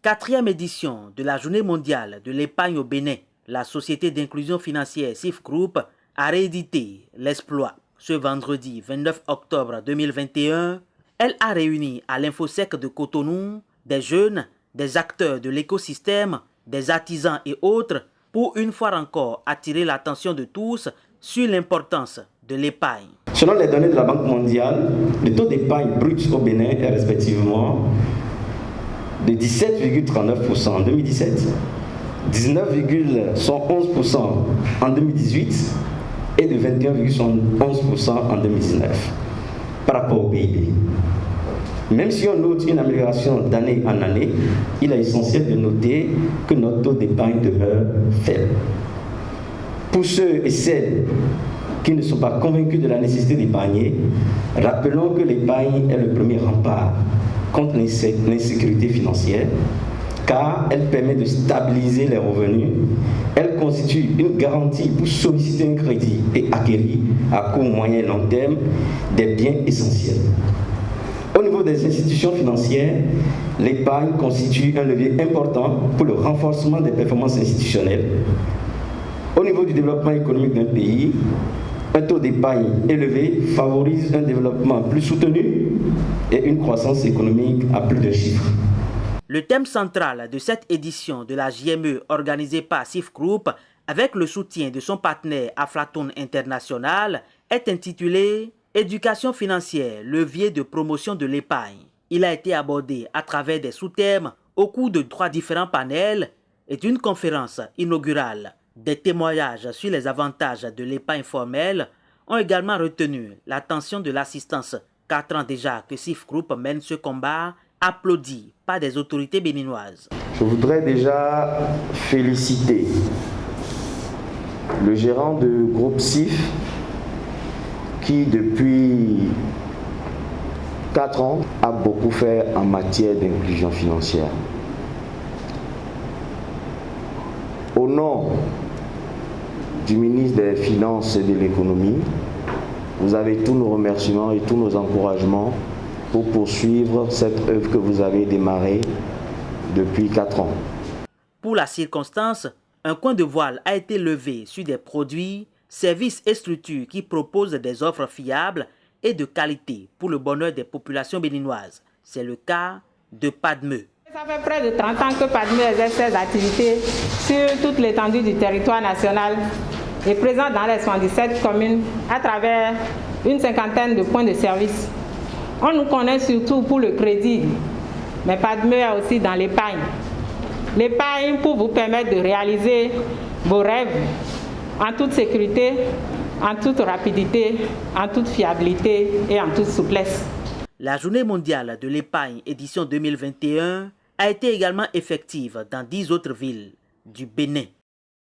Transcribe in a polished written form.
4e édition de la Journée mondiale de l'épargne au Bénin, la société d'inclusion financière SIF Group a réédité l'exploit. Ce vendredi 29 octobre 2021, elle a réuni à l'Infosec de Cotonou des jeunes, des acteurs de l'écosystème, des artisans et autres pour une fois encore attirer l'attention de tous sur l'importance de l'épargne. Selon les données de la Banque mondiale, le taux d'épargne brut au Bénin est respectivement de 17,39% en 2017, 19,11% en 2018 et de 21,11% en 2019 par rapport au PIB. Même si on note une amélioration d'année en année, il est essentiel de noter que notre taux d'épargne demeure faible. Pour ceux et celles qui ne sont pas convaincus de la nécessité d'épargner, rappelons que l'épargne est le premier rempart contre l'insécurité financière, car elle permet de stabiliser les revenus, elle constitue une garantie pour solliciter un crédit et acquérir à court, moyen et long terme des biens essentiels. Au niveau des institutions financières, l'épargne constitue un levier important pour le renforcement des performances institutionnelles. Au niveau du développement économique d'un pays, un taux d'épargne élevé favorise un développement plus soutenu et une croissance économique à plus de chiffres. Le thème central de cette édition de la JME organisée par SIF Group avec le soutien de son partenaire Aflaton International est intitulé « Éducation financière, levier de promotion de l'épargne ». Il a été abordé à travers des sous-thèmes au cours de 3 différents panels et d'une conférence inaugurale. Des témoignages sur les avantages de l'épargne formelle ont également retenu l'attention de l'assistance. 4 ans déjà que SIF Group mène ce combat, applaudi par des autorités béninoises. Je voudrais déjà féliciter le gérant du groupe SIF qui depuis 4 ans a beaucoup fait en matière d'inclusion financière. Au nom du ministre des Finances et de l'Économie, vous avez tous nos remerciements et tous nos encouragements pour poursuivre cette œuvre que vous avez démarrée depuis 4 ans. Pour la circonstance, un coin de voile a été levé sur des produits, services et structures qui proposent des offres fiables et de qualité pour le bonheur des populations béninoises. C'est le cas de Padme. Ça fait près de 30 ans que Padme exerce ses activités sur toute l'étendue du territoire national et présente dans les 77 communes à travers une 50aine de points de service. On nous connaît surtout pour le crédit, mais Padme est aussi dans l'épargne. L'épargne pour vous permettre de réaliser vos rêves en toute sécurité, en toute rapidité, en toute fiabilité et en toute souplesse. La Journée mondiale de l'épargne édition 2021 a été également effective dans 10 autres villes du Bénin.